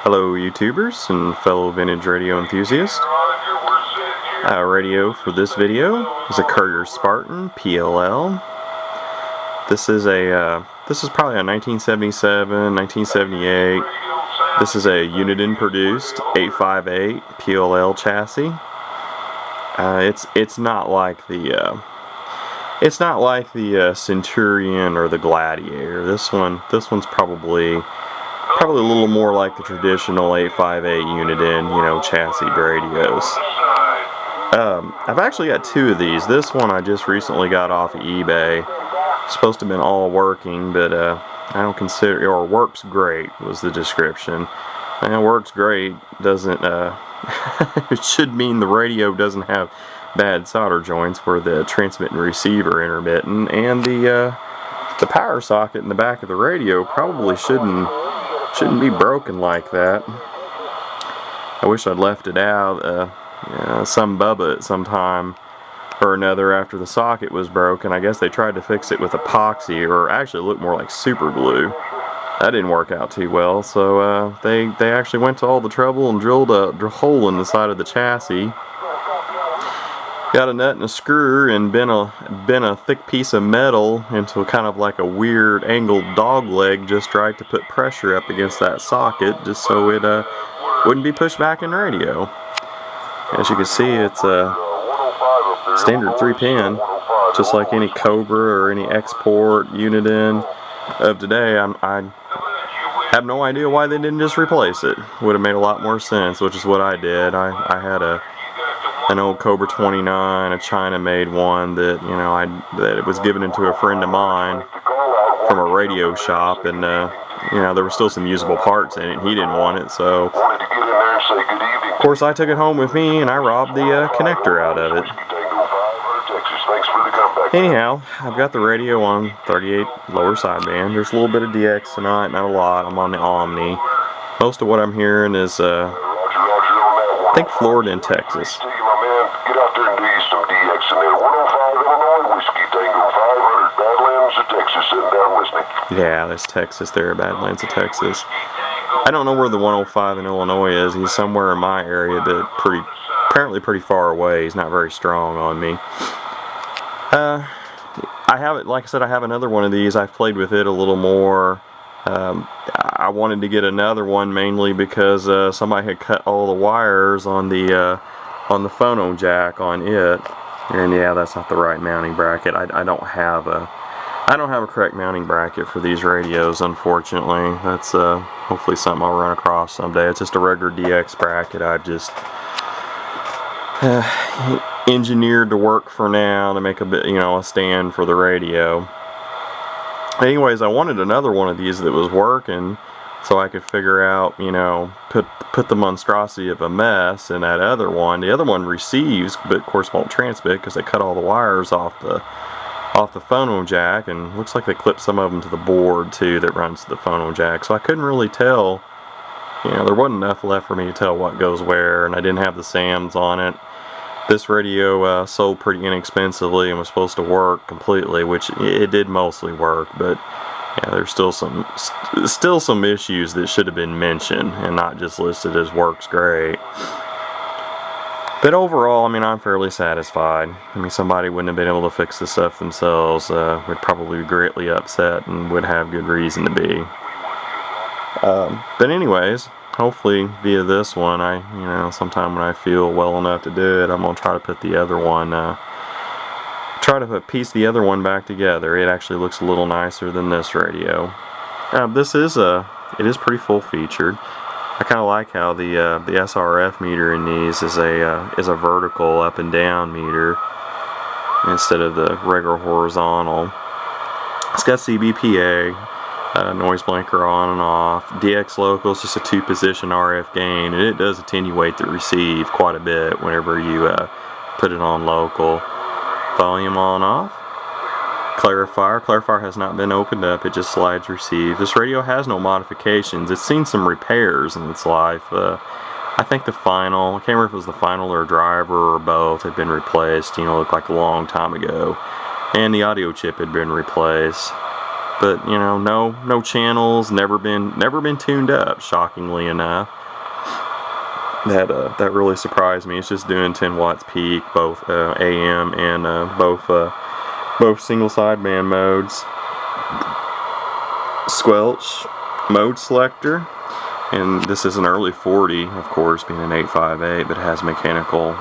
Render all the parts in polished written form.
Hello YouTubers and fellow vintage radio enthusiasts. Radio for this video is a Courier Spartan PLL. This is probably a 1977, 1978. This is a Uniden produced 858 PLL chassis. It's not like the Centurion or the Gladiator. This one's probably a little more like the traditional 858 Uniden, chassis radios. I've actually got two of these. This one I just recently got off of eBay. It's supposed to have been all working, but I don't consider, or works great was the description. And works great doesn't, it should mean the radio doesn't have bad solder joints where the transmit and receive are intermittent, and the power socket in the back of the radio probably shouldn't be broken like that. I wish I'd left it out. Some bubba at some time or another after the socket was broken, I guess they tried to fix it with epoxy, or actually it looked more like super glue. That didn't work out too well, so they actually went to all the trouble and drilled a hole in the side of the chassis, got a nut and a screw, and bent a thick piece of metal into kind of like a weird angled dog leg just right to put pressure up against that socket, just so it wouldn't be pushed back in radio. As you can see, it's a standard 3-pin, just like any Cobra or any Export Uniden of today. I have no idea why they didn't just replace it. Would have made a lot more sense, which is what I did. I had an old Cobra 29, a China-made one that that it was given into a friend of mine from a radio shop, and there were still some usable parts in it. He didn't want it, so of course I took it home with me and I robbed the connector out of it. Anyhow, I've got the radio on 38 lower sideband. There's a little bit of DX tonight, not a lot. I'm on the Omni. Most of what I'm hearing is I think Florida and Texas. Get out there and do you some DX in there. 105 Illinois, Whiskey Tango 500, Badlands of Texas, sitting down listening. Yeah, that's Texas there, Badlands of Texas. I don't know where the 105 in Illinois is. He's somewhere in my area, but apparently pretty far away. He's not very strong on me. I have it, like I said, I have another one of these. I've played with it a little more. I wanted to get another one mainly because somebody had cut all the wires on the phono jack on it, and yeah, that's not the right mounting bracket. I don't have a correct mounting bracket for these radios, unfortunately. That's hopefully something I'll run across someday. It's just a regular DX bracket I've just engineered to work for now to make a bit, a stand for the radio. Anyways, I wanted another one of these that was working, so I could figure out, put the monstrosity of a mess in that other one. The other one receives, but of course won't transmit because they cut all the wires off the phono jack, and looks like they clipped some of them to the board too that runs to the phono jack. So I couldn't really tell, there wasn't enough left for me to tell what goes where, and I didn't have the SAMs on it. This radio sold pretty inexpensively and was supposed to work completely, which it did mostly work, but yeah, there's still some issues that should have been mentioned and not just listed as works great. But overall, I'm fairly satisfied. Somebody wouldn't have been able to fix this stuff themselves. Would probably be greatly upset and would have good reason to be. But anyways, hopefully via this one, sometime when I feel well enough to do it, I'm gonna try to put the other one, piece the other one back together. It actually looks a little nicer than this radio. It is pretty full featured. I kind of like how the SRF meter in these is a vertical up and down meter instead of the regular horizontal. It's got CBPA. Noise blanker on and off. DX local is just a 2-position RF gain, and it does attenuate the receive quite a bit whenever you put it on local. Volume on off. Clarifier has not been opened up, it just slides receive. This radio has no modifications. It's seen some repairs in its life. I think the final, I can't remember if it was the final or driver or both, had been replaced, looked like a long time ago. And the audio chip had been replaced. but you know, no channels, never been tuned up, shockingly enough. That really surprised me. It's just doing 10 watts peak, both AM and both single sideband modes. Squelch mode selector, and this is an early 40, of course, being an 858, but it has mechanical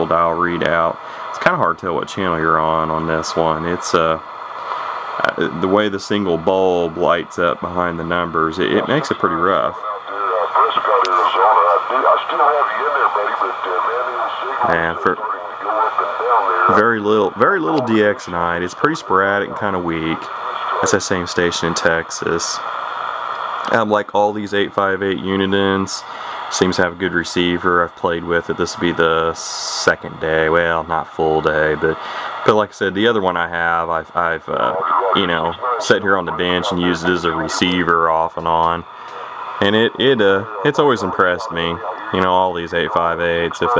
dial readout. It's kind of hard to tell what channel you're on this one. It's the way the single bulb lights up behind the numbers, it makes it pretty rough. And for very little DX9, it's pretty sporadic and kind of weak. That's that same station in Texas. Like all these 858 Unidens, seems to have a good receiver. I've played with it. This will be the second day. Well, not full day, but like I said, the other one I have, I've you know, sat here on the bench and used it as a receiver off and on, and it's always impressed me. You know, all these 858s, if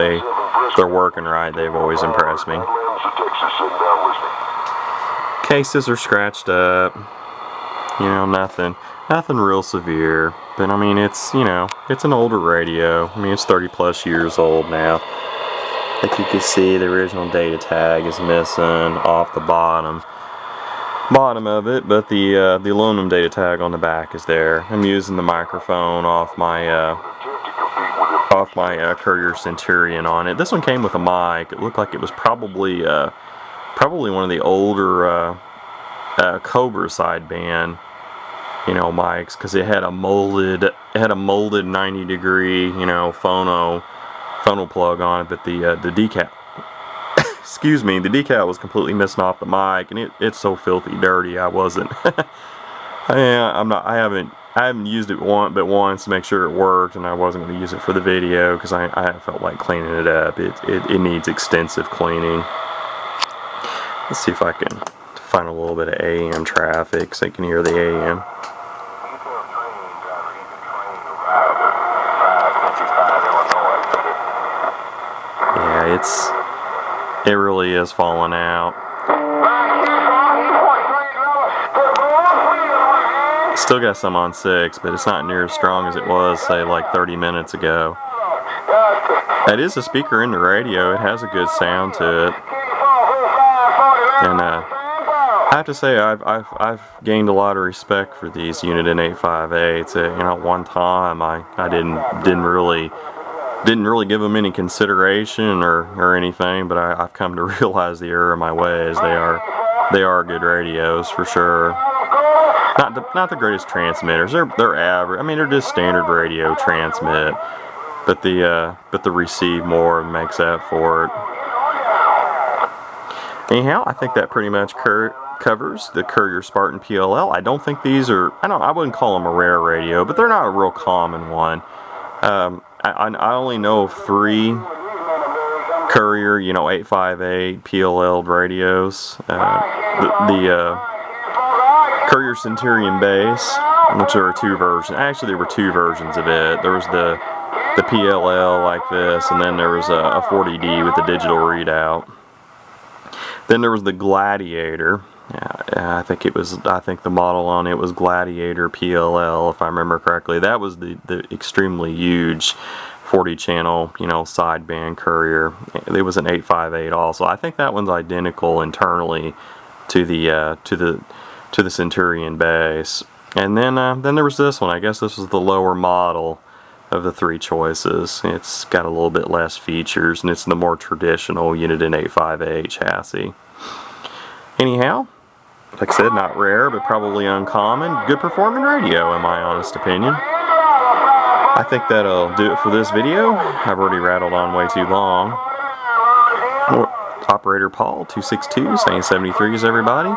they're working right, they've always impressed me. Cases are scratched up. You know, nothing real severe, but I mean, it's, you know, it's an older radio. I mean, it's 30 plus years old now. Like you can see, the original data tag is missing off the bottom of it, but the aluminum data tag on the back is there. I'm using the microphone off my Courier Centurion on it. This one came with a mic. It looked like it was probably one of the older Cobra sideband, you know, mics, because it had a molded 90-degree, you know, phono plug on it, but the decal excuse me, the decal was completely missing off the mic, and it's so filthy dirty. I haven't used it once to make sure it worked, and I wasn't going to use it for the video because I felt like cleaning it up. It needs extensive cleaning. Let's see if I can find a little bit of AM traffic so you can hear the AM. Yeah, it really is falling out. Still got some on 6, but it's not near as strong as it was, say, like 30 minutes ago. That is a speaker in the radio. It has a good sound to it. And I have to say, I've gained a lot of respect for these Uniden 858s. You know, at one time I didn't really give them any consideration or anything, but I've come to realize the error of my ways. They are good radios for sure. Not the greatest transmitters. They're average. I mean, they're just standard radio transmit, but the receive more makes up for it. Anyhow, I think that pretty much covers the Courier Spartan PLL. I don't think these are, I wouldn't call them a rare radio, but they're not a real common one. I only know of 3 Courier, you know, 858 PLL radios. The Courier Centurion base, which there are 2 versions. Actually, there were 2 versions of it. There was the PLL like this, and then there was a 40D with the digital readout. Then there was the Gladiator. I think the model on it was Gladiator PLL, if I remember correctly. That was the extremely huge 40-channel, you know, sideband Courier. It was an 858 also. I think that one's identical internally to the Centurion base. And then there was this one. I guess this was the lower model of the 3 choices. It's got a little bit less features, and it's the more traditional Uniden 858 chassis. Anyhow, like I said, not rare, but probably uncommon. Good performing radio, in my honest opinion. I think that'll do it for this video. I've already rattled on way too long. Operator Paul, 262, saying 73s, everybody.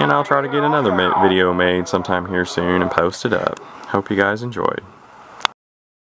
And I'll try to get another video made sometime here soon and post it up. Hope you guys enjoyed.